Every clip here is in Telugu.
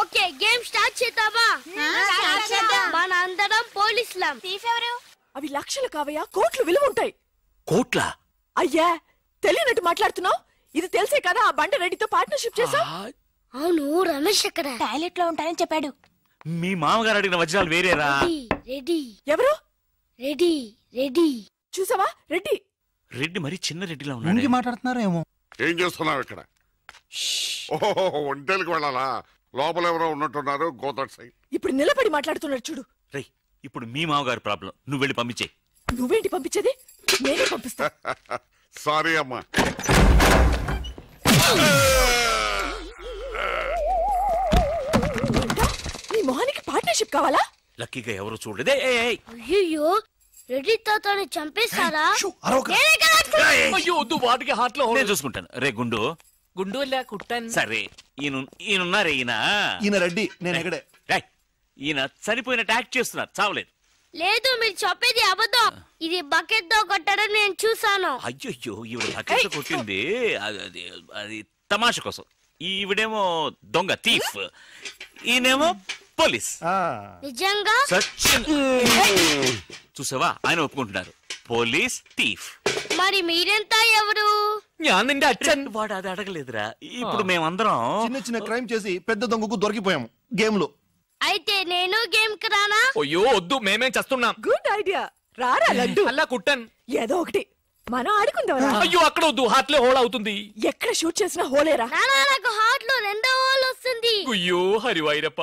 ఓకే గేమ్ స్టార్ట్ చేద్దామా? మన అందరం పోలీసులం. థీఫ్ ఎవరు? అవి లక్షలు కావయ్యా, కోట్లు విలువ ఉంటాయి. కోట్ల? అయ్యా తెలియనట్టు మాట్లాడుతున్నావు. ఇది తెలిసే కదా ఆ బండ రెడ్డితో పార్ట్నర్షిప్ చేసావు. అవును, రమేష్ ఎక్కడ? టాయిలెట్ లో ఉంటానని చెప్పాడు. మీ మామగారు అడిగిన వజ్రాలు వేరేరా? రెడ్డి. ఎవరు? రెడ్డి. రెడ్డి చూసావా? రెడ్డి. రెడ్డి మరి చిన్న రెడ్డిలా ఉన్నాడు. మాట్లాడుతున్నారేమో. ఏం చేస్తున్నావు ఇక్కడ? ఓహో, ఒంటేలకు వెళ్ళాలా? లోపల ఎవరో ఉన్నట్టున్నారు. Go that side. ఇప్పుడు నిలబడి మాట్లాడుతున్నాడు చూడు. రేయ్, ఇప్పుడు మీ మామగారు ప్రాబ్లం, నువ్వు వెళ్ళి పంపించే. నువ్వేంటి పంపించేది? నేనే పంపిస్తా. సారీ అమ్మా. నీ మొహానికి పార్ట్నర్షిప్ కావాలా? లక్కీగా ఎవరు చూడలేదే. అయ్యో, రెడ్డి తాతని చంపేశారా? నేను చూసుకుంటాను. రే గుండు. గుండు కుట్టాను. సరే, ఈయనున్నారే ఈయన రెడ్డి, నేను ఎక్కడే. ఈయన చనిపోయినట్టు యాక్ట్ చేస్తున్నారు, చావలేదు. లేదు, మీరు చెప్పేది అబద్ధం. ఇది బకెట్ తో కొట్టడం నేను చూసాను. అయ్యో, ఈవిడ బకెట్ కొట్టింది అది తమాష కోసం. ఈవిడేమో దొంగ, థీఫ్. ఈయనేమో పోలీస్. నిజంగా సచిన్ చూసావా, ఆయన ఒప్పుకుంటున్నారు. Police, thief. మరి మీరెంత ఎవరు? వాడు అది అడగలేదురా. ఇప్పుడు మేమందరం చిన్న చిన్న క్రైమ్ చేసి పెద్ద దొంగకు దొరికిపోయాము గేమ్ లో. అయితే నేను గేమ్ కి రానా? అయ్యో వద్దు, మేమేం చేస్తున్నాం. Good idea. రారా లడ్డు. అలా కుట్టాను. ఏదో ఒకటి మనం ఆడుకుందాం. అయ్యో అక్కడ వద్దు, హార్ట్ లో హోల్ అవుతుంది. ఎక్కడ షూట్ చేసినా హోలేరా? నానా, నాకు హార్ట్ లో రెండో హోల్ వస్తుంది. అయ్యో హరివైరప్ప.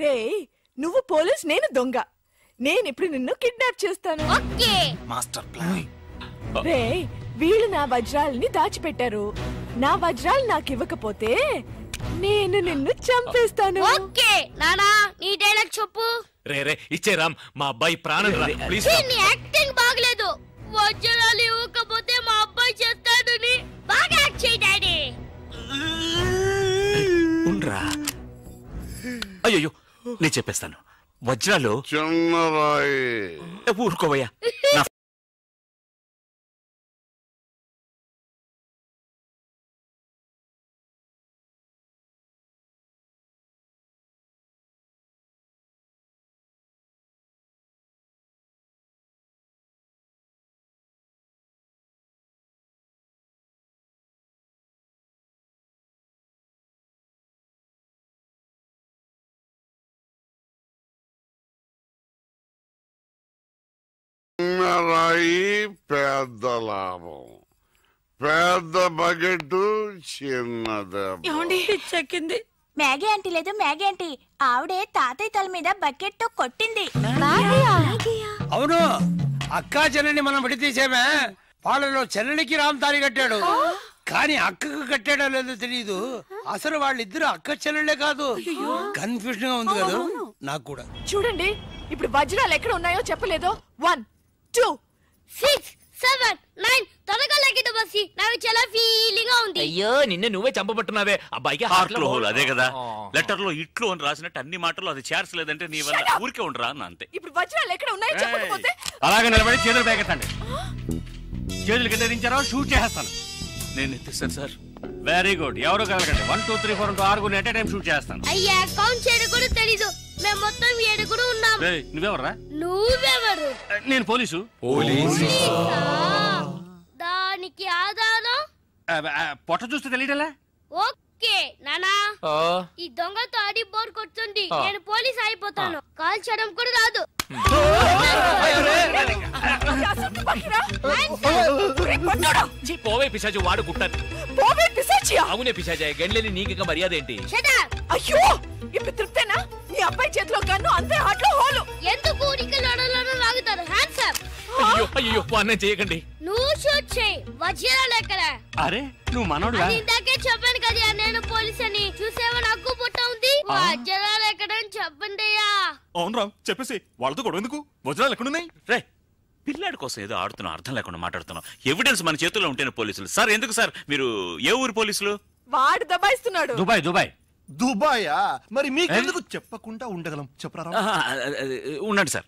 రే, నువ్వు పోలీస్, నేను దొంగ. నేను ఇప్పుడు నిన్ను కిడ్నాప్ చేస్తాను. ఓకే. Master plan. రే, వీళ్ళు నా వజ్రాలని దాచిపెట్టారు. నా వజ్రాలు నాకు ఇవ్వకపోతే నేను నిన్ను చంపేస్తాను. ఓకే నానా, నీ డైలాగ్ చెప్పు. రే ఇచ్చే రామ్, మా అబ్బాయి ప్రాణం రా ప్లీజ్. నీ యాక్టింగ్ బాగలేదు. వజ్రాలు ఇవ్వకపోతే మా అబ్బాయి చేస్తాడు. బాగా యాక్ట్ చేయి డాడీ. ఉండ్రా. అయ్యో, నేను చెప్పేస్తాను. వజ్రాలు చిన్నరాయి. ఊరుకోవయ్యా. చిన్నరాయి పెద్ద లాభం. పెద్ద బకెట్ చిన్నదే. చెక్కింది. మ్యాగీ ఆంటీ లేదు, మ్యాగీ ఆంటీ ఆవిడే తాతయ్య తల మీద బకెట్ తో కొట్టింది. అవును, అక్కా చెల్లెని మనం విడితీసేమే. వాళ్ళలో చెల్లెలికి రామ్ తారి కట్టాడు, కానీ అక్కకు కట్టాడో లేదో తెలియదు. అసలు వాళ్ళిద్దరు అక్క చెల్లెలే కాదు. కన్ఫ్యూజన్ గా ఉంది కదా నాకు కూడా. చూడండి, ఇప్పుడు వజ్రాలు ఎక్కడ ఉన్నాయో చెప్పలేదు. 1 2 6 7 9 త్వరగా లెక్కిద్దు బస్సి. నాకు చాలా ఫీలింగ్ గా ఉంది. అయ్యో, నిన్నే నువ్వే చంపబట్టున్నావే. అబ్బాయికి హార్ట్ లో హోల్. అదే కదా, లెటర్ లో ఇట్లు అని రాసినట్టు అన్ని మాటలు అది చేర్చలేదంటే నీ వల్ల ఊరికే ఉండరా అన్న అంతే. ఇప్పుడు వజ్రాలు ఎక్కడ ఉన్నాయో చెప్పకపోతే అలాగే నిలబడి చేతులు పేకెత్తండి. చేతులు కింద దించారో షూట్ చేస్తాను. నేను ఎత్తిస్తాను సార్. Very good. ఎవరు కలగండి. 1 2 3 4 6 ఎట్ టైం షూట్ చేస్తాను. అయ్యా, కౌంట్ చేయడం కూడా తెలీదు. మేము మొత్తం 7 ఉన్నాం. నువ్వెవర్రా? నువ్వెవరు? నేను పోలీసు. దానికి ఆధారం పొట్ట చూస్తే తెలియటలా? ఓకే నానా, ఈ దొంగతో ఆడి బోర్ కొడుతుంది. నేను పోలీస్ అయిపోతాను. కాల్ చేయడం కూడా రాదు. పోవే పిశాచి, వాడు కుట్టాను. అవునే పిశాచి, గండ్లేని నీకు మర్యాద ఏంటి? అయ్యో, ఇప్పుడు తృప్తేనా? నీ అబ్బాయి చేతిలో గన్ను, అంతే హార్ట్ లో హోలు. ఎందుకు ఊరికి లడలను లాగుతారు? Hands up. అయ్యో అన్నం చేయకండి. నువ్వు షూట్ చేయి. వజ్రాలు ఎక్కడ? అరే, నువ్వు మనోడుగా? ఇందాకే చెప్పాను కదా నేను పోలీస్ అని. చూసేవా, నాకు పుట్ట ఉంది. వజ్రాలు ఎక్కడ అని చెప్పండి. అవును రామ్, చెప్పేసి వాళ్ళతో గొడవ ఎందుకు? వజ్రాలు ఎక్కడున్నాయి? రే, పిల్లాడి కోసం ఏదో ఆడుతున్నాం, అర్థం లేకుండా మాట్లాడుతున్నాం. ఎవిడెన్స్ మన చేతుల్లో ఉంటేనే పోలీసులు. సార్ ఎందుకు సార్ మీరు ఏ ఊరు పోలీసులు? వాడు దబాయిస్తున్నాడు. దుబాయ్. దుబాయా? మరి మీకెందుకు చెప్పకుండా ఉండగలం? చెప్పరా. ఉండండి సార్.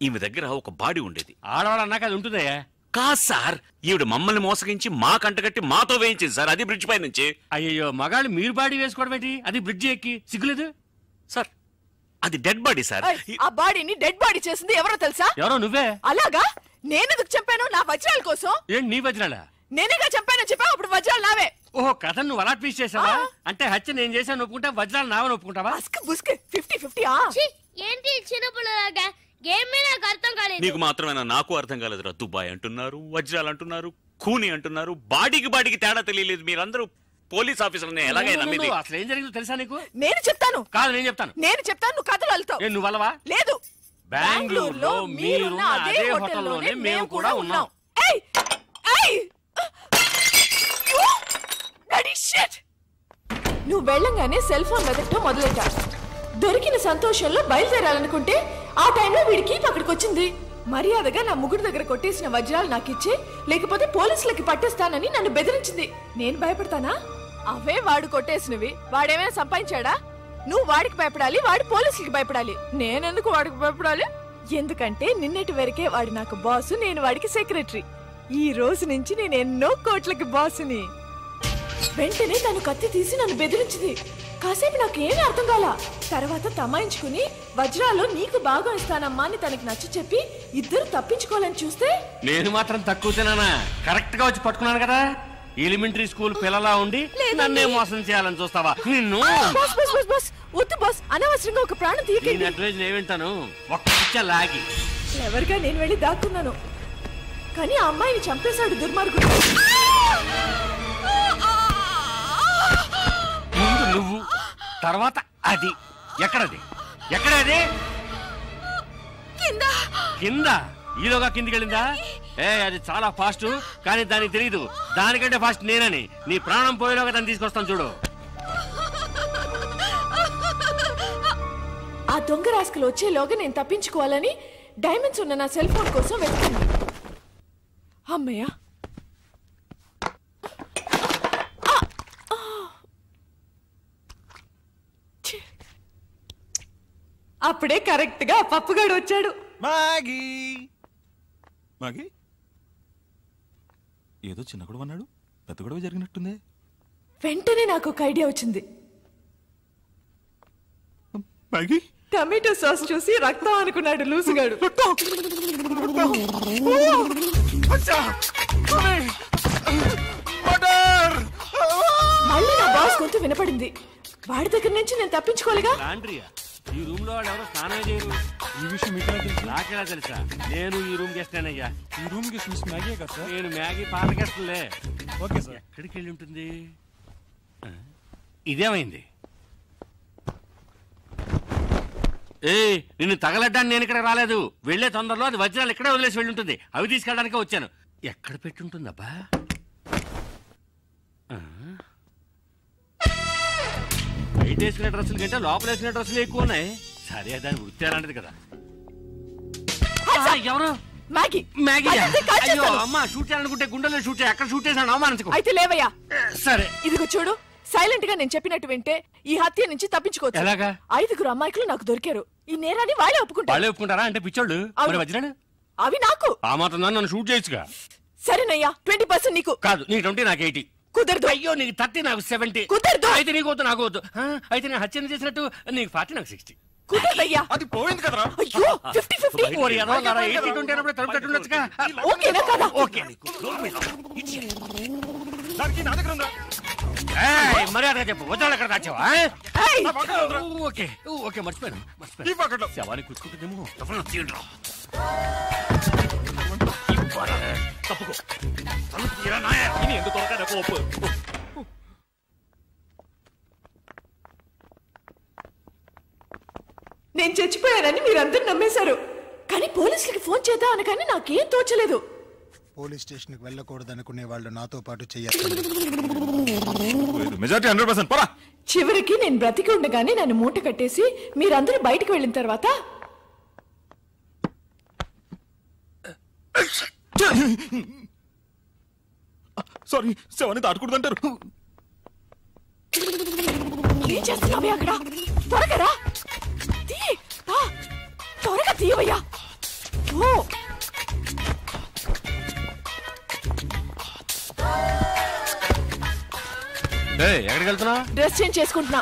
ఈమె దగ్గర ఒక బాడీ ఉండేది. ఆడవాళ్ళు అన్నాక అది ఉంటుందయ్యా. కాదు సార్, ఈవిడ మమ్మల్ని మోసగించి మా కంటగట్టి మాతో వేయించింది సార్, అది బ్రిడ్జ్ పై నుంచి. అయ్యో మగాళ్ళు మీరు బాడీ వేసుకోవడం ఏంటి? అది బ్రిడ్జ్ ఎక్కి సిగ్గులేదు సార్ అది డెడ్ బాడీ సార్. ఆ బాడీని డెడ్ బాడీ చేసింది ఎవరో తెలుసా? ఎవరో నువ్వే. అలాగా? నేనెందుకు చంపాను? నా వజ్రాల కోసం. ఏంటి నీ వజ్రాలా? నేనేగా చంపానని చెప్పావు, అప్పుడు వజ్రాలు నావే. ఓహో కథ నువ్వు అలా ట్వీస్ట్ చేసావా? అంటే హత్య నేను చేశాను ఒప్పుకుంటా, వజ్రాలు నావని ఒప్పుకుంటావా? 50-50. ఏంటి చిన్నపిల్లలాగా గేమ్ మీద నాకు అర్థం కాలేదు. నీకు మాత్రమేనా? నాకు అర్థం కాలేదురా. దుబాయ్ అంటున్నారు, వజ్రాలు అంటున్నారు, ఖూని అంటున్నారు, బాడీకి తేడా తెలియలేదు. మీరందరూ పోలీస్ ఆఫీసర్ని ఎలాగైనా నమ్మింది. అసలు ఏం జరిగిందో తెలుసా నీకు? నేను చెప్తాను. కాదు నేను చెప్తాను. నువ్వు కథలు వెళ్తావు. నువ్వు వల్లవా? లేదు, బెంగళూరులో మీరున్న అదే హోటల్లోనే మేము కూడా ఉన్నాం. నువ్వు వెళ్ళంగానే సెల్ ఫోన్ వెతకటం మొదలెట్టా. దొరికిన సంతోషంలో బయలుదేరాలనుకుంటే ఆ టైంలో వీడికి అక్కడికి వచ్చింది. మర్యాదగా నా ముగ్గురు దగ్గర కొట్టేసిన వజ్రాలు నాకిచ్చే, లేకపోతే పోలీసులకి పట్టేస్తానని నన్ను బెదిరించింది. నేను భయపడతానా? అవే వాడు కొట్టేసినవి. వాడేమైనా సంపాదించాడా? నువ్వు వాడికి భయపడాలి, వాడు పోలీసులకి భయపడాలి. నేనెందుకు వాడికి భయపడాలి? ఎందుకంటే నిన్నటి వరకే వాడు నాకు బాసు, నేను వాడికి సెక్రటరీ. ఈ రోజు నుంచి నేను ఎన్నో కోట్లకి బాసుని. వెంటనే తను కత్తి తీసి నన్ను బెదిరించింది. కాసేపు నాకు ఏమీ అర్థం కాల. తర్వాత తమాయించుకుని వజ్రాలు నీకు బాగా ఇస్తానమ్మా అని తనకి నచ్చ చెప్పి ఇద్దరు తప్పించుకోవాలని చూస్తే నేను మాత్రం తక్కువ తినానా? కరెక్ట్ గా వచ్చి పట్టుకున్నాను కదా. ఎలిమెంటరీ స్కూల్ పిల్లలా ఉండి నన్నే మోసం చేయాలని చూస్తావా? నిన్ను వద్దు బాస్, అనవసరంగా ఒక ప్రాణం తీయకండి. అడ్వైజ్ నేను వింటాను. ఒక్క లాగి ఎవరిగా నేను వెళ్ళి దాక్కున్నాను, కానీ ఆ అమ్మాయిని చంపేశాడు దుర్మార్గుడు. ముందు నువ్వు, తర్వాత అది. ఎక్కడది? ఎక్కడది? కింద. ఈలోగా కిందికి వెళ్ళిందా? అది చాలా ఫాస్ట్, కానీ దానికి తెలియదు దానికంటే ఫాస్ట్ నేనని. నీ ప్రాణం పోయేలోగా దాన్ని తీసుకొస్తాను చూడు. ఆ దొంగ రాస్కలు వచ్చేలోగా నేను తప్పించుకోవాలని డైమండ్స్ ఉన్న నా సెల్ ఫోన్ కోసం వెతుకున్నా. అమ్మయ్యా, అప్పుడే కరెక్ట్ గా పప్పుగాడు వచ్చాడు. మాగీ మాగీ ఏదో చిన్న గొడవ అన్నాడు, పెద్ద గొడవ జరిగినట్టుంది. వెంటనే నాకు ఒక ఐడియా వచ్చింది. మాగీ టమాటో సాస్ చూసి రక్తం అనుకున్నాడు లూసుగాడు. మళ్ళీ నా బాస్ గొంతు వినపడింది. వాడి దగ్గర నుంచి నేను తప్పించుకోలేగా. ఈ రూమ్ లో వాళ్ళు ఎవరో స్నానం చేయరు. ఈ విషయం మీకు నాకెలా తెలుసా? నేను ఈ రూమ్ గెస్టేనయ్యా. ఈ రూమ్ కి మిస్ మ్యాగీ కదా సార్? నేను మ్యాగీ పాత గెస్ట్లే. Okay sir. ఎక్కడికి వెళ్ళి ఉంటుంది? ఇదేమైంది? నిన్ను తగలడ్డానికి నేను ఇక్కడ రాలేదు. వెళ్లే తొందరలో అది వజ్రాలు ఇక్కడే వదిలేసి వెళ్ళి ఉంటుంది. అవి తీసుకెళ్ళడానికే వచ్చాను. ఎక్కడ పెట్టుంటుందబ్బా? బయట వేసుకునే డ్రెస్సుల కంటే లోపల వేసుకునే డ్రెస్సులు ఎక్కువ ఉన్నాయి. సరే దాని వృత్తి అలాంటిది కదా. ఎవరు? మ్యాగీ. మ్యాగీ? అయ్యో అమ్మా, షూట్ చేయాలనుకుంటే గుండెల్లో షూట్ చేయి. అక్కడ షూట్ చేశాను, అవమానించుకో. అయితే లేవయ్యా. సరే ఇదిగో చూడు, సైలెంట్ గా నేను చెప్పినట్టు వింటే ఈ హత్య నుంచి తప్పించుకోవచ్చు. ఎలాగా? 5 అమ్మాయికులు నాకు దొరికారు. ఈ నేరాన్ని వాళ్ళే ఒప్పుకుంటారు. వాళ్ళే ఒప్పుకుంటారా? అంటే పిచ్చోళ్ళు. మరి వజ్రాలు అవి నాకు. ఆ మాత్రం నన్ను షూట్ చేయొచ్చుగా. సరేనయ్యా, 20% నీకు. కాదు, నీ 20 నాకు 80. కుదరదు. అయ్యో, నీకు 30 నాకు 70. కుదరదు. అయితే నీకు వద్దు, నాకు వద్దు. అయితే నేను హత్యను చేసినట్టు నీకు 40 నాకు 60. కుదరదయ్యా. అది పోయింది కదరా. అయ్యో, 50-50. ఓరి ఎదవలారా, 80-20 అన్నప్పుడు తలుపు తట్టుండొచ్చుగా. ఓకేనా కదా? ఓకే. దానికి నా దగ్గర ఉందా? మర్యాదగా చెప్పు, వజ్రాలు ఎక్కడ దాచావా? ఓకే ఓకే, మర్చిపోయాను. శవాన్ని కూర్చుంటుందేమో. తప్పుకో. ఇది ఎందుకు దొరకదు? నేను చచ్చిపోయానని మీరందరూ నమ్మేశారు, కానీ పోలీసులకి ఫోన్ చేద్దాం అనగానే నాకేం తోచలేదు. పోలీస్ స్టేషన్ కి వెళ్ళకూడదు అనుకునే వాళ్ళు నాతో పాటు చేయాలి. మెజారిటీ 100%. పోరా. చివరికి నేను బ్రతికి ఉండగానే నన్ను మూట కట్టేసి మీరందరూ బయటకు వెళ్ళిన తర్వాత సారీ, శవాన్ని దాటకూడదంటారు. ఏం చేస్తున్నావే అక్కడ? త్వరగా రా. త్వరగా తీయవయ్యా. ఎక్కడికి వెళ్తున్నావు? డ్రెస్ చేంజ్ చేసుకుంటున్నా.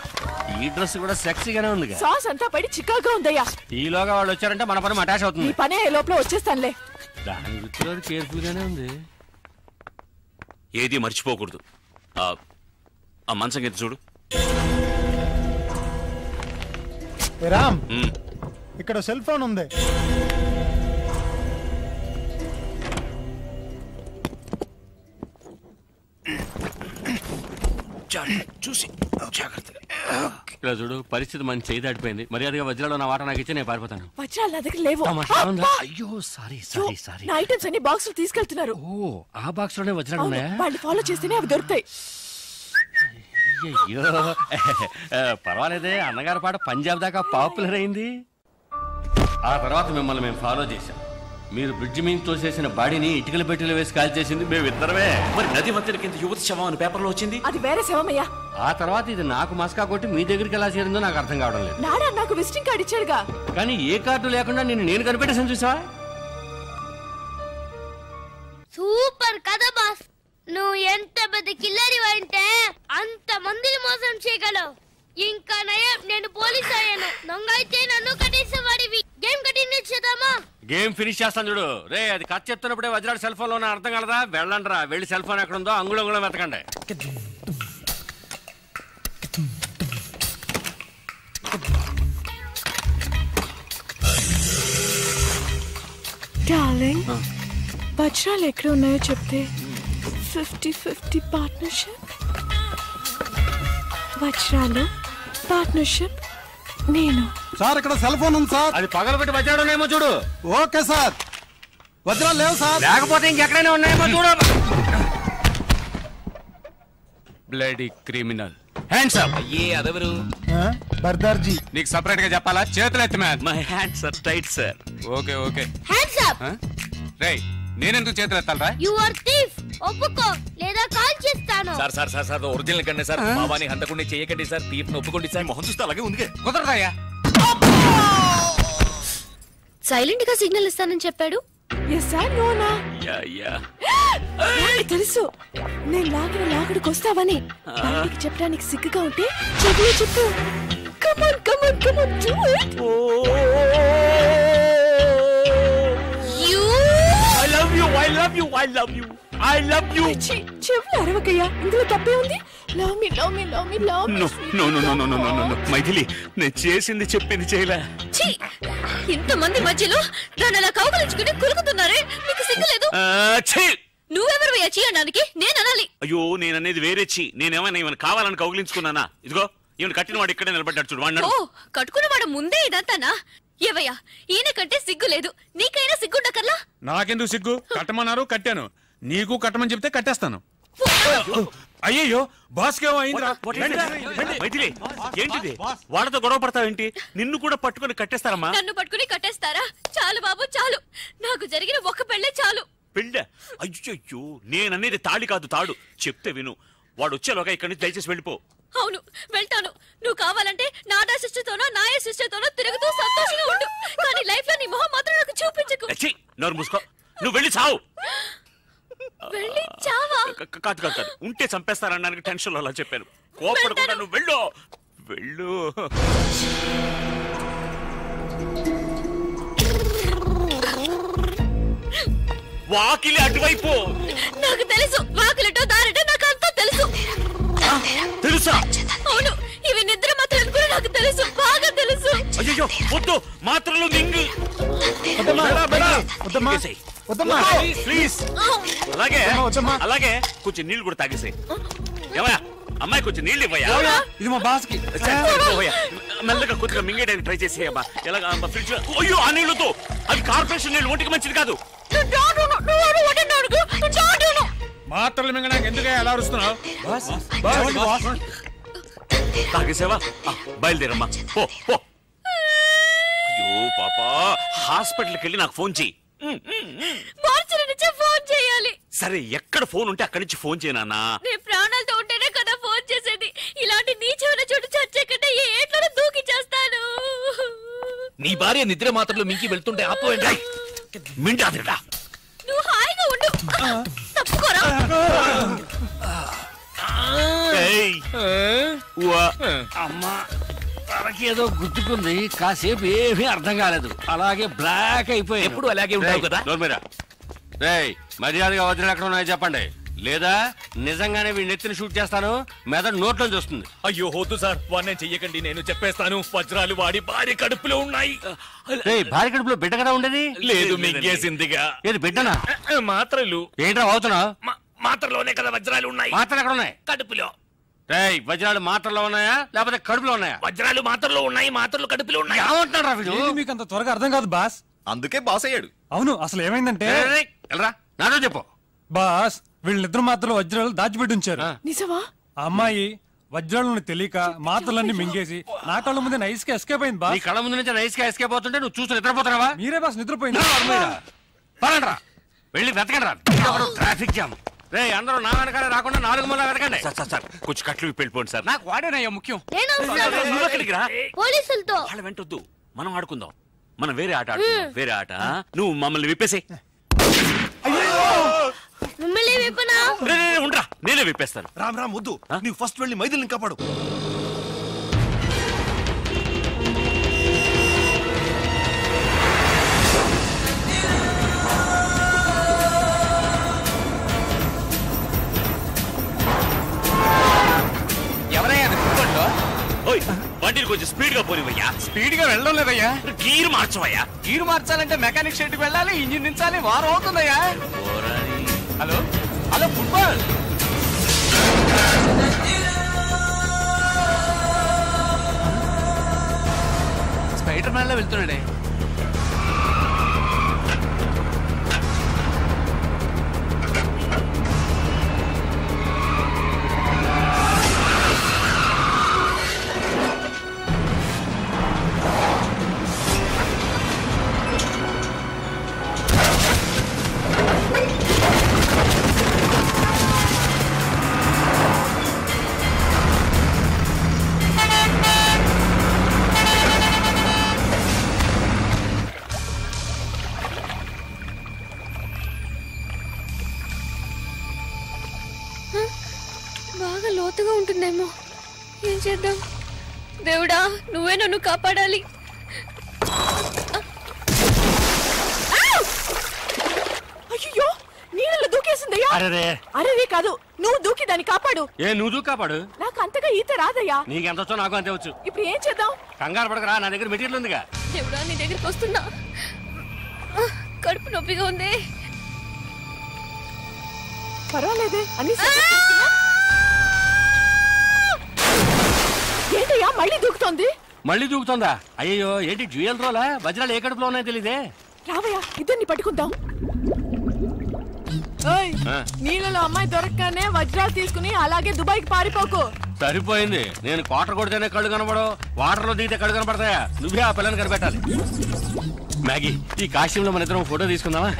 ఈ డ్రెస్ కూడా సెక్సీగానే ఉంది. సాస్ అంతా పడి చికాగా ఉందయ్యా. ఈలోగా వాళ్ళు వచ్చారంటే మన పని అటాచ్ అవుతుంది. ఈ పని లోపల వచ్చేస్తానులే. దాని వృత్తిలో కేర్ఫుల్ గానే ఉంది. ఏది మర్చిపోకూడదు. ఆ మంచం కింద చూడు. రామ్, ఇక్కడ సెల్ ఫోన్ ఉంది. చూసి జాగ్రత్తగా. ఇలా చూడు, పరిస్థితి మన చేయి దాటిపోయింది. మర్యాదగా వజ్రాలు నా వాట నాకు ఇచ్చి నేను పారిపోతాను. వజ్రాలు నా దగ్గర లేవు. అయ్యో సారీ సారీ సారీ. నా ఐటమ్స్ అన్ని బాక్సులు తీసుకెళ్తున్నారు. ఓ, ఆ బాక్స్ లోనే వజ్రాలు ఉన్నాయా? వాళ్ళు ఫాలో చేస్తేనే అవి దొరుకుతాయి. అయ్యో పర్వాలేదే, అన్నగారి పాట పంజాబ్ దాకా పాపులర్ అయింది. ఆ తర్వాత మిమ్మల్ని మేము ఫాలో చేశాం. మీరు బ్రిడ్జ్ మీద తోసేసిన బాడీని ఇటుకల పెట్టెలు వేసి కాల్ చేసింది మేమిద్దరమే. మరి నది మధ్యన కింద యువతి శవం అని పేపర్లో వచ్చింది. అది వేరే శవమయ్యా. ఆ తర్వాత ఇది నాకు మస్కా కొట్టి మీ దగ్గరికి ఎలా చేరిందో నాకు అర్థం కావడం లేదు. నాడా నాకు విజిటింగ్ కార్డు ఇచ్చాడుగా. కానీ ఏ కార్డు లేకుండా నేను కనిపెట్టేసాను చూసావా? సూపర్ కదా బాస్. నువ్వు ఎంత పెద్ద కిల్లరి అంటే అంత మందిని మోసం చేయగలవు. ఇంకా నయం, నేను పోలీస్ అయ్యాను. దొంగ అయితే నన్ను కట్టేసేవాడివి. గేమ్ కంటిన్యూ చేద్దామా? గేమ్ ఫినిష్ చేస్తాను చూడు. రే, అది కట్ చెప్తున్నప్పుడే వజ్రాడు సెల్ ఫోన్ లో అర్థం కలదా? వెళ్ళండి రా, వెళ్ళి సెల్ ఫోన్ ఎక్కడ ఉందో అంగుళం వెతకండి. డార్లింగ్, వజ్రాలు ఎక్కడ ఉన్నాయో చెప్తే 50-50 పార్ట్నర్షిప్. వజ్రాలు పార్ట్నర్షిప్ నేను. సార్ ఇక్కడ సెల్ ఫోన్ ఉంది సార్. అది పగలబెట్టి వజ్రాలు ఉన్నాయేమో చూడు. Okay sir. వజ్రాలు లేవు సార్. లేకపోతే ఇంకెక్కడైనా ఉన్నాయేమో చూడు. Bloody criminal. Hands up. అయ్యే అదెవరు? బర్దార్జీ. నీకు సెపరేట్ గా చెప్పాలా? చేతులు ఎత్తి man. My hands are tight sir. Okay okay. Hands up. రేయ్, నేనెందుకు చేతులు ఎత్తాలరా? You are thief. ఒప్పుకో లేదా కాల్ చేస్తాను. Sir sir sir sir original కండి సార్. మావాని హంతకుండా చేయకండి సార్. తీఫ్ ఒప్పుకోండి సార్. మొహం చూస్తే అలాగే ఉంది. కుదరదయ్యా. సైలెంట్ గా సిగ్నల్ ఇస్తానని చెప్పాడు. తెలుసు నేను లాగడికి వస్తావని. బయటికి చెప్పడానికి సిగ్గుగా ఉంటే చెప్పు. Come on come on come on do it. I love you. చెవులు అరవకయ్యా, ఇందులో తప్పే ఉంది. Love me love me love me love me. No. Maithili, నేను చేసింది చెప్పింది చేయలే. ఇంతమంది మధ్యలో దాన్ని అలా కౌగలించుకుని కులుకుతున్నారే, మీకు సిగ్గులేదు? నువ్వెవరు చేయడానికి? నేను అనాలి. అయ్యో, నేననేది వేరే. నేనేమైనా కావాలని కౌగిలించుకున్నానా? ఇదిగో ఈయన కట్టిన వాడు ఇక్కడే నిలబడ్డాడు చూడు. వాడు కట్టుకున్నవాడు ముందే ఇదంతానా? ఏవయ్యా, ఈయన కంటే సిగ్గు లేదు. నీకైనా సిగ్గుండకల్లా? నాకెందుకు సిగ్గు? కట్టమన్నారు, కట్టాను. నీకు కట్టమని చెప్తే కట్టేస్తాను. అయ్యో, బాస్ కేమో అయిందిరా. మైథిలి, ఏంటిది? వాళ్ళతో గొడవ పడతావేంటి? నిన్ను కూడా పట్టుకుని కట్టేస్తారమ్మా. నన్ను పట్టుకుని కట్టేస్తారా? చాలు బాబు చాలు. నాకు జరిగిన ఒక్క పెళ్ళే చాలు. పెళ్ళ? అయ్యో, నేననేది తాళి కాదు, తాడు. చెప్తే విను. వాడు వచ్చేలోగా ఇక్కడి నుంచి దయచేసి వెళ్ళిపో. అవును, వెళ్తాను. నువ్వు కావాలంటే నాదా సిస్టర్తోనో నాయ సిస్టర్తోనో తిరుగుతూ సంతోషంగా ఉండు. కానీ లైఫ్ లో నీ మొహం మాత్రం నాకు చూపించకు. నోరు మూసుకో. నువ్వు వెళ్ళి చావు. వెళ్ళి చావా? కాదు, ఉంటే చంపేస్తారనడానికి టెన్షన్ లో అలా చెప్పాను. కోపడకుండా నువ్వు వెళ్ళు. వాకిలి అటువైపు. నాకు తెలుసు, వాకిలటో దారిటో నాకు అంతా తెలుసు. తెలుసా? అవును, ఇవి నిద్ర మాత్రం కూడా నాకు తెలుసు, బాగా తెలుసు. అయ్యో, వద్దు, మాత్రలు మింగు. ప్లీజ్. అలాగే కొంచెం నీళ్లు కూడా తాగేసాయి. ఏమయ్యా, అమ్మాయి కొంచెం నీళ్ళు ఇవ్వయా. ఇది మా బాస్ కి. మెల్లగా కొద్దిగా మింగేయడానికి ట్రై చేసేయమ్మా. ఎలాగా ఫ్రిడ్జ్ లో? అయ్యో, ఆ నీళ్లతో. అవి కార్పొరేషన్ నీళ్ళు, ఒంటికి మంచిది కాదు. మాత్రలు మింగడానికి ఎందుకు ఎలా అరుస్తున్నావు? తాగేసావా? బయలుదేరమ్మా, పో. అయ్యో పాపా, హాస్పిటల్కి వెళ్ళి నాకు ఫోన్ చెయ్యి. ఫోన్ చేయాలి. సరే, ఎక్కడ ఫోన్ ఉంటే అక్కడి నుంచి ఫోన్ చేయనా? నేను ప్రాణాలతో ఉంటేనే కదా ఫోన్ చేసేది. ఇలాంటి నీచమైన చోటు చచ్చే కంటే ఏ ఏట్లోనే దూకి చేస్తాను. నీ భార్య నిద్ర మాత్రలు మింకి వెళ్తుంటే ఆపోయండి. మింటాదిరా. నువ్వు హాయిగా ఉండు. తప్పుకోరా. అమ్మా తనకేదో గుర్తుకుంది, కాసేపు ఏమీ అర్థం కాలేదు, అలాగే బ్లాక్ అయిపోయి. ఎప్పుడు అలాగే ఉంటావు కదా. రేయ్ మర్యాదగా వజ్రాలు ఎక్కడ ఉన్నాయో చెప్పండి, లేదా నిజంగానే వీడిని ఎత్తిని షూట్ చేస్తాను, మెదడు నోట్లో చూస్తుంది. అయ్యో వద్దు సార్, వాడిని చెయ్యకండి, నేను చెప్పేస్తాను. వజ్రాలు వాడి భార్య కడుపులో ఉన్నాయి. భార్య కడుపులో బిడ్డ కదా ఉండేది? లేదు, మింగేసిందిగా. ఏది బిడ్డనా? మాత్రలు. ఏంట్రా అవుతున్నావు? మాత్రలోనే కదా వజ్రాలు ఉన్నాయి. మాత్రలు ఎక్కడ ఉన్నాయి? కడుపులో. రేయ్ వజ్రాలు మాత్రలో ఉన్నాయా లేకపోతే కడుపులో ఉన్నాయా? వజ్రాలు మాత్రలో ఉన్నాయి, మాత్రలు కడుపులో ఉన్నాయి. ఏమంటున్నారా వీడు? మీకు అంత త్వరగా అర్థం కాదు బాస్. అందుకే బాస్ అయ్యాడు. అవును, అసలు ఏమైందంటే నాతో చెప్పు బాస్. వీళ్ళిద్దరు మాత్రలు వజ్రాలు దాచిపెట్టి ఉంచారు. నిజమా? ఆ అమ్మాయి వజ్రాలను తెలియక మాత్రలన్నీ మింగేసి నా కళ్ళ ముందే నైస్ గా ఎస్కేప్ అయింది బాస్. నీ కళ్ళ ముందు నుంచి నైస్ గా ఎస్కేప్ అవుతుంటే నువ్వు చూసి నిద్రపోతున్నావా? మీరే బాస్ నిద్రపోయింది. పదండ్రా వెళ్ళి వెతకండి. Traffic jam. రే అందరూ నా వెనకాల రాకుండా 4 మూల వెతకండి. సార్ కొంచెం కట్లు వెళ్ళిపోండి సార్. నాకు వాడేనయ్యా ముఖ్యం. నువ్వు ఎక్కడికి రా? పోలీసులతో. వాళ్ళ వెంటొద్దు, మనం ఆడుకుందాం. మనం వేరే ఆట ఆడుకుందాం. వేరే ఆట. నువ్వు మమ్మల్ని విప్పేసే. మిమ్మల్ని విప్పనా? ఉండరా, నేనే విప్పేస్తాను. రామ్ వద్దు, నీవు ఫస్ట్ వెళ్ళి మైథిలిని కాపాడు. ఎవరయ్యా బండిని కొంచెం స్పీడ్ గా పోనివయ్యా. స్పీడ్ గా వెళ్ళడం లేదయ్యా. గీరు మార్చవయ్యా. గీరు మార్చాలంటే మెకానిక్ షెడ్ కి వెళ్ళాలి, ఇంజిన్ దించాలి, వారం అవుతుందయ్యా. Hello hello football. Spider man లో వెళ్తున్నాడే. బాగా లోతుగా ఉంటుందేమో. ఏం చేద్దాం? దేవుడా, నువ్వే నన్ను కాపాడాలి. అయ్యో, నీళ్ళలో దూకేసిందయ్యా. అరే కాదు, నువ్వు దూకి దాన్ని కాపాడు. నువ్వు దూకి కాపాడు. నాకు అంతగా ఈత రాదయ్యా. నీకెంత వచ్చో నాకు అంతే వచ్చు. ఇప్పుడు ఏం చేద్దాం? కంగారు పడకరా, నా దగ్గర మెటీరియల్ ఉందిగా. దేవుడా, నీ దగ్గరికి వస్తున్నా. కడుపు నొప్పిగా ఉంది. పర్వాలేదే అని. ఏంటయ్యా మళ్ళీ దూకుతోంది? మళ్ళీ దూకుతుందా? అయ్యో ఏంటి డ్యూయల్ రోలా? వజ్రాలు ఏ కడుపులో ఉన్నాయో తెలీదే. రావయ్యా, ఇద్దరిని పట్టుకుందాం. నీళ్ళలో అమ్మాయి దొరకగానే వజ్రాలు తీసుకుని అలాగే దుబాయ్కి పారిపోకు. సరిపోయింది. నేను క్వార్టర్ కొడితేనే కళ్ళు కనబడవు, వాటర్ లో దిగితే కళ్ళు కనపడతాయా? నువ్వే ఆ పిల్లని కనిపెట్టాలి. మ్యాగీ, ఈ కాశ్యంలో మన ఇద్దరం ఫోటో తీసుకుందామా?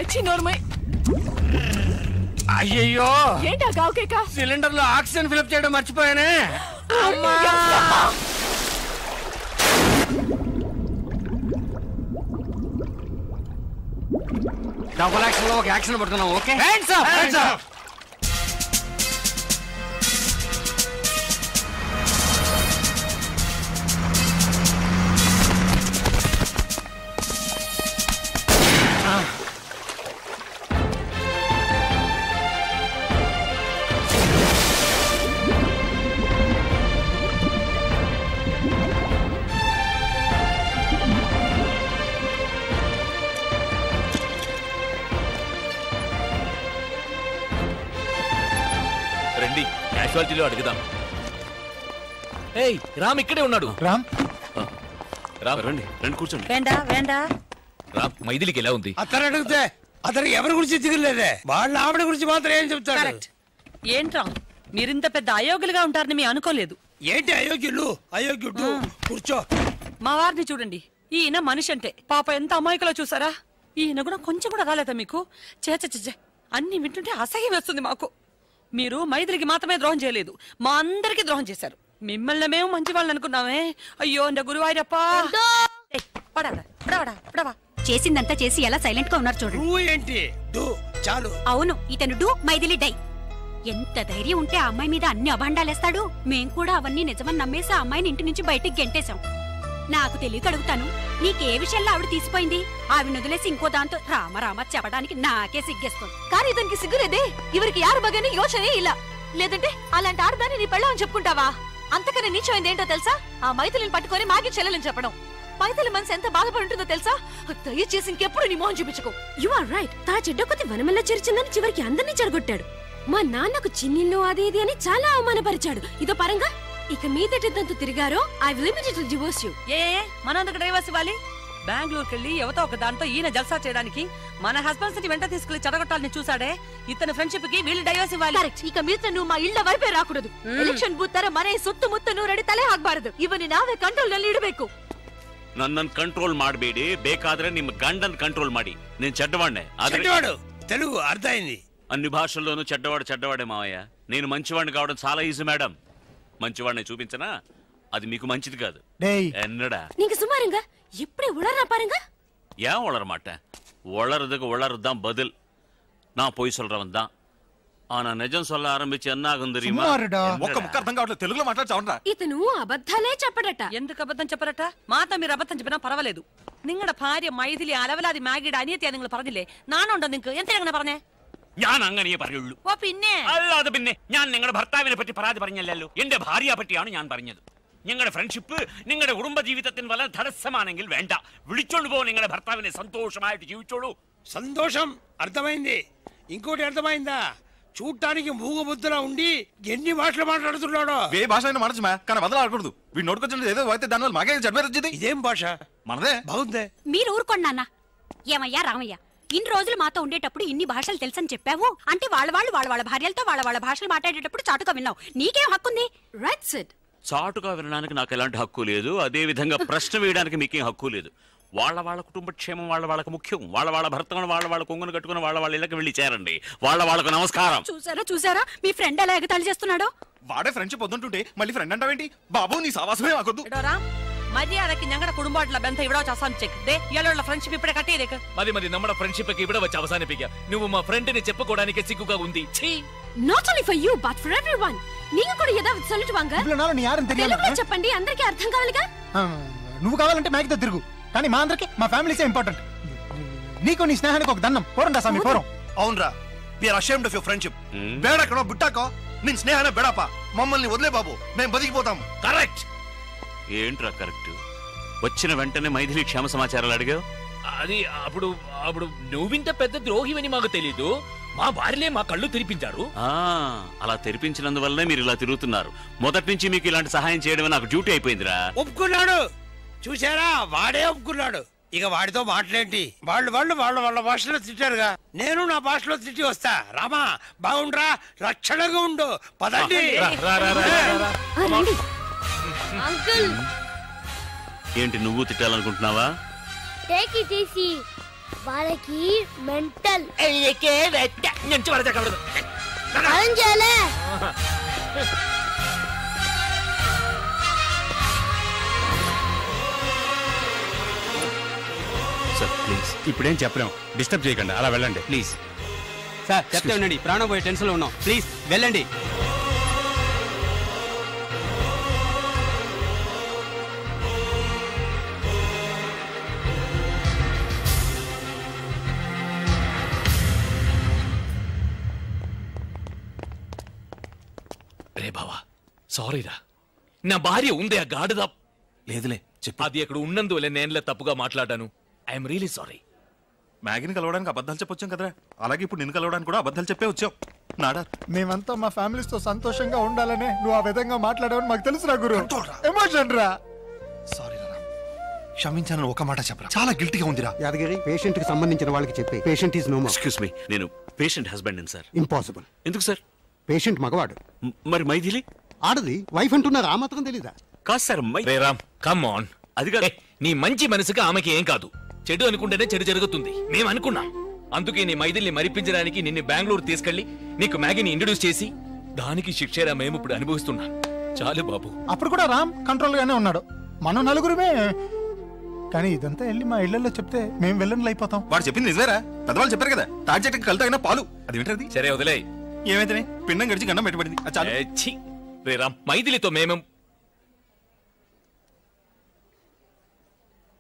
అయ్యయ్యో, ఏంటా గావుకేక? సిలిండర్ లో ఆక్సిజన్ ఫిలప్ చేయడం మర్చిపోయానే. డబుల్ యాక్షన్ లో ఒక యాక్షన్ పడుతున్నాం. Okay, hands up, hands up. రండి, క్యాజువాలిటీలో అడుగుదాం. ఏయ్ రామ్ ఇక్కడే ఉన్నాడు. రామ్ రండి రండి కూర్చోండి. రామ్, మైథిలికి ఎలా ఉంది? అతను అడిగితే అతను ఎవరి గురించి తిరగలేదే, వాళ్ళ ఆవిడ గురించి మాత్రం ఏం చెప్తాడు? ఏంట్రా మీరింత పెద్ద అయోగ్యులుగా ఉంటారని మీ అనుకోలేదు. ఏంటి అయోగ్యులు? అయోగ్యుడు కూర్చో. మా వారిని చూడండి, ఈయన మనిషి అంటే పాప ఎంత అమాయకులో చూసారా? ఈయన కూడా కొంచెం కూడా రాలేదా మీకు? చేచే అన్ని వింటుంటే అసహ్యం వేస్తుంది మాకు. మీరు మైథిలికి మాత్రమే ద్రోహం చేయలేదు, మా అందరికి ద్రోహం చేశారు. మిమ్మల్ని మేము మంచి వాళ్ళని అనుకున్నామే. అయ్యో నా గురువాయూరప్పా. చేసిందంతా చేసి ఎలా సైలెంట్ గా ఉన్నారు చూడండి. ఏంటి చాలు. అవును, ఇతను డూ మైథిలి డై. ఎంత ధైర్యం ఉంటే ఆ అమ్మాయి మీద అన్ని అభాండాలేస్తాడు. మేం కూడా అవన్నీ నిజమని నమ్మేసి ఆ అమ్మాయిని ఇంటి నుంచి బయటికి గెంటేశాం. నాకు తెలియక అడుగుతాను, నీకే విషయంలో ఆవిడ తీసిపోయింది? ఆవిడ వదిలేసి ఇంకో దాంతో రామ చెప్పడానికి నాకే సిగ్గేస్తుంది. కానీ ఇతనికి సిగ్గులేదే. ఇవరికి యారు బగని యోచనే ఇలా. లేదంటే అలాంటి ఆడదాన్ని నీ పెళ్ళామని చెప్పుకుంటావా? అంతకన్నా నీచమైంది ఏంటో తెలుసా? ఆ మైథిలిని పట్టుకొని మాగి చెల్లెలని చెప్పడం. మైథిలి మనసు ఎంత బాధపడి ఉంటుందో తెలుసా? దయచేసి ఇంకెప్పుడు నీ మోహన్ చూపించుకో. You are right. తా చెడ్డ కొద్ది వనమల్లా చేర్చిందని చివరికి అందరినీ చెడగొట్టాడు. మా నాన్నకు చిన్నిల్లు అది ఇది అని చాలా అవమానపరిచాడు. ఇదో పరంగా ఇక మీదటంతా తిరిగారో I will immediately divorce you. మనందుకు డైవర్స్ ఇవ్వాలి? బెంగళూరుకి వెళ్ళి ఎవతో ఒక దాంతో ఈయన జల్సా చేయడానికి మన హస్బెండ్స్ ని వెంట తీసుకెళ్లి చెడగొట్టాలని చూసాడే. ఇతని ఫ్రెండ్షిప్ కి వీళ్ళు డైవర్స్ ఇవ్వాలి. కరెక్ట్. ఇక మీద నువ్వు మా ఇళ్ళ వైపే ರಾಕೂಡದು. ಎಲೆಕ್ಷನ್ ಬೂತ್ ತರ ಮನೆ ಸುತ್ತಮುತ್ತ ನೂರಡಿ ತಲೆ ಹಾಕಬಾರದು. ಇವನಿ ನಾವೇ ಕಂಟ್ರೋಲ್ ನಲ್ಲಿ ಇಡಬೇಕು. ನನ್ನನ್ನು ಕಂಟ್ರೋಲ್ ಮಾಡಬೇಡಿ. ಬೇಕಾದ್ರೆ ನಿಮ್ಮ ಗಂಡನ್ ಕಂಟ್ರೋಲ್ ಮಾಡಿ. నేను చెడ్డవాడినే. చెడ్డవాడు తెలుగు అర్థమైంది. అన్ని భాషల్లోనూ చెడ్డవాడే మావయ్య. నేను మంచివాడిని కావడం చాలా ఈజీ మేడం. మంచివాడిని చూపించనా? అది మీకు మంచిది కాదు. ఎన్నడా நீங்க சும்மாருங்க. எப்படி உளறா பாருங்க. ஏன் உளற மாட்டேன்? உளறதுக்கு உளறதுதான் பதில். நான் போய் சொல்றவன் தான். ஆனா నిజం சொல்ல ఆరంభించి ఎన్నాగం தெரியுమా? ఒక్క ముక్క అర్థం కావట్లేదు. తెలుగులో మాట్లాడచావరా? ఇతను అబద్ధాలే చెప్పడట. ఎందుకు అబద్ధం చెప్పరట? మాతో మీరు అబద్ధం చెప్పినా పర్వాలేదు. നിങ്ങളുടെ ഭാര്യ മൈഥിലി അലവലാതി മാഗിയുടെ അനിയത്തിയാ നിങ്ങൾ പറഞ്ഞില്ലേ? നാണുണ്ടോ നിങ്ങൾക്ക്? എന്തിനാ അങ്ങനെ പറഞ്ഞേ? ഞാൻ അങ്ങനെ പറയുള്ളൂ. ഓ പിന്നെ അല്ലാതെ പിന്നെ ഞാൻ നിങ്ങളുടെ ഭർത്താവിനെ പറ്റി പരാതി പറഞ്ഞല്ലോ. എന്റെ ഭാര്യയെ പറ്റിയാണ് ഞാൻ പറഞ്ഞത്. നിങ്ങളുടെ ഫ്രണ്ട്ഷിപ്പ് നിങ്ങളുടെ കുടുംബ ജീവിതത്തിന് വളരെ തടസ്സമാണെങ്കിൽ വേണ്ട, വിളിച്ചോണ്ട് പോ നിങ്ങളുടെ ഭർത്താവിനെ. సంతోషമായിട്ട് జీవించోడు. సంతోషం అర్థమైంది. ఇంకోటి అర్థమైందా? చూడటానికి మూగబుద్ధులా ఉండి ఎన్ని భాషలు మాట్లాడుతున్నాడో. ఏ భాష అయినా మనసు కానీ వదలాడకూడదు. వీడు నోటుకొచ్చిన ఏదో అయితే దానివల్ల మాకే జడ్మేరొచ్చింది. ఇదేం భాష? మనదే. బాగుందే. మీరు ఊరుకోండి నాన్న. ఏమయ్యా రామయ్య, ఇన్ని రోజులు మాతో ఉండేటప్పుడు ఇన్ని భాషలు తెలుసని చెప్పావు అంటే వాళ్ళ భార్యలతో వాళ్ళ భాషలు మాట్లాడేటప్పుడు చాటుగా విన్నావు. నీకేం హక్కుంది? Right set. చాటుగా వినడానికి నాకు ఎలాంటి హక్కు లేదు. అదే విధంగా ప్రశ్న వేయడానికి మీకేం హక్కు లేదు. వాళ్ళ కుటుంబ క్షేమం వాళ్ళకు ముఖ్యం. వాళ్ళ భర్తను వాళ్ళ కొంగును కట్టుకుని వాళ్ళ ఇళ్ళకి వెళ్ళి చేరండి. వాళ్ళకు నమస్కారం. చూసారా మీ ఫ్రెండ్ ఎలా ఎగతాళి చేస్తున్నాడో? వాడే ఫ్రెండ్షిప్ వద్దుంటుంటే మళ్ళీ ఫ్రెండ్ అంటావేంటి? బాబు నీ సావాసమే మాకొద్దు. മര്യാദക്ക് ഞങ്ങളുടെ കുടുംബമായിട്ടുള്ള ബന്ധം ഇവിടെ വെച്ച് അവസാനിച്ചേക്ക്. ഇയാളുള്ള ഫ്രണ്ട്ഷിപ്പ് ഇവിടെ കട്ട് ചെയ്തേക്ക്. മതി നമ്മുടെ ഫ്രണ്ട്ഷിപ്പ് ഇവിടെ വെച്ച് അവസാനിപ്പിക്കാം. నువ్వు మా ఫ్రెండ్ని చెప్పుకోవడానికి సిగ్గుగా ఉంది. Not only for you but for everyone. நீங்க கூட ஏதாவது சொல்லிட்டு வாங்க. ఇవ్వనాలు నీ యారని తెలియాలి. తెలుగులో చెప్పండి, అందరికీ అర్థం కావాలిగా. నువ్వు కావాలంటే మ్యాగ్తో తిరుగు, కానీ మా అందరికి మా ఫ్యామిలీసే ఇంపార్టెంట్. నీకు నీ స్నేహానికి ఒక దండం. పోరండా స్వామి పోరం. అవునరా, we are ashamed of your friendship. బేడకనో బుట్టాకో నిన్ స్నేహానే బెడాపా. మమ్మల్ని వదిలే బాబు, మేము బతికిపోతాం. కరెక్ట్. ఏంట్రా కరెక్ట్? వచ్చిన వెంటనే మైథిలి క్షేమ సమాచారాలు అడిగావు. అది అప్పుడు నువ్వింత పెద్ద ద్రోహివని మాకు తెలీదు. మా భార్యలే మా కళ్ళు తెరిపించారు. అలా తెరిపించినందువల్లనే మీరు ఇలా తిరుగుతున్నారు. మొదటి నుంచి మీకు ఇలాంటి సహాయం చేయడమే నాకు డ్యూటీ అయిపోయిందిరా. ఒప్పుకున్నాడు. చూసారా, వాడే ఒప్పుకున్నాడు. ఇక వాడితో మాట్లాడేంటి? వాళ్ళ భాషలో తిట్టారుగా, నేను నా భాషలో తిట్టి వస్తా. రామా బాగుండ్రా, రక్షణగా ఉండు. పదండి. అంకుల్, ఏంటి నువ్వు తిట్టాలనుకుంటున్నావా? Take it easy. వాళ్ళకి మెంటల్. Sir please. ఇప్పుడేం చెప్పలేం, డిస్టర్బ్ చేయకండి, అలా వెళ్ళండి ప్లీజ్. సార్ చెప్తే ఉండండి, ప్రాణం పోయే టెన్షన్ లో ఉన్నాం. ప్లీజ్ వెళ్ళండి. రే బావా, సారీరా. నా భార్య ఉందే ఆ గాడిద. లేదులే చెప్పు. అది అక్కడ ఉన్నందువల్ల నేనులే తప్పుగా మాట్లాడాను. I'm really sorry. మ్యాగీని కలవడానికి అబద్ధాలు చెప్పొచ్చాం కదరా, అలాగే ఇప్పుడు నిన్ను కలవడానికి కూడా అబద్ధాలు చెప్పే వచ్చాం. నాడా మేమంతా మా ఫ్యామిలీస్ తో సంతోషంగా ఉండాలనే నువ్వు ఆ విధంగా మాట్లాడావని మాకు తెలుసురా గురు. ఎమోషన్ రా. సారీ రా, క్షమించానని ఒక మాట చెప్పరా. చాలా గిల్టీగా ఉందిరా. యాదగిరి, పేషెంట్ కి సంబంధించిన వాళ్ళకి చెప్పి patient is no more. Excuse me, నేను పేషెంట్ హస్బెండ్ సార్. ఇంపాసిబుల్. ఎందుకు సార్? పేషెంట్ మగవాడు. మరి మైథిలి ఆడది. వైఫ్ అంటున్నారు, ఆ మాత్రం తెలీదా? కాదు sir. Ray Ram, come on. అది కాదు. నీ మంచి మనసుకి ఆమెకి ఏం కాదు. చెడు అనుకుంటేనే చెడు జరుగుతుంది. మేము అనుకున్నాం. అందుకే నీ మైథిల్ని మరిపించడానికి నిన్ను బెంగళూరు తీసుకెళ్లి నీకు మ్యాగీని ఇంట్రడ్యూస్ చేసి దానికి శిక్షేరా మేము ఇప్పుడు అనుభవిస్తున్నాం. చాలు బాబు. అప్పుడు కూడా రామ్ కంట్రోల్ గానే ఉన్నాడు. మనం నలుగురుమే. కానీ ఇదంతా వెళ్ళి మా ఇళ్లలో చెప్తే మేము వెళ్ళని అయిపోతాం. వాడు చెప్పింది నిజమేరా. పెద్దవాళ్ళు చెప్పారు కదా, తాటి చెట్టుకి కలితగిన పాలు. అది ఏంటది? సరే వదిలే. ఏమైతే పిండం గడిచి గండం పెట్టబడింది. రే రామ్, మైథిలితో మేమేం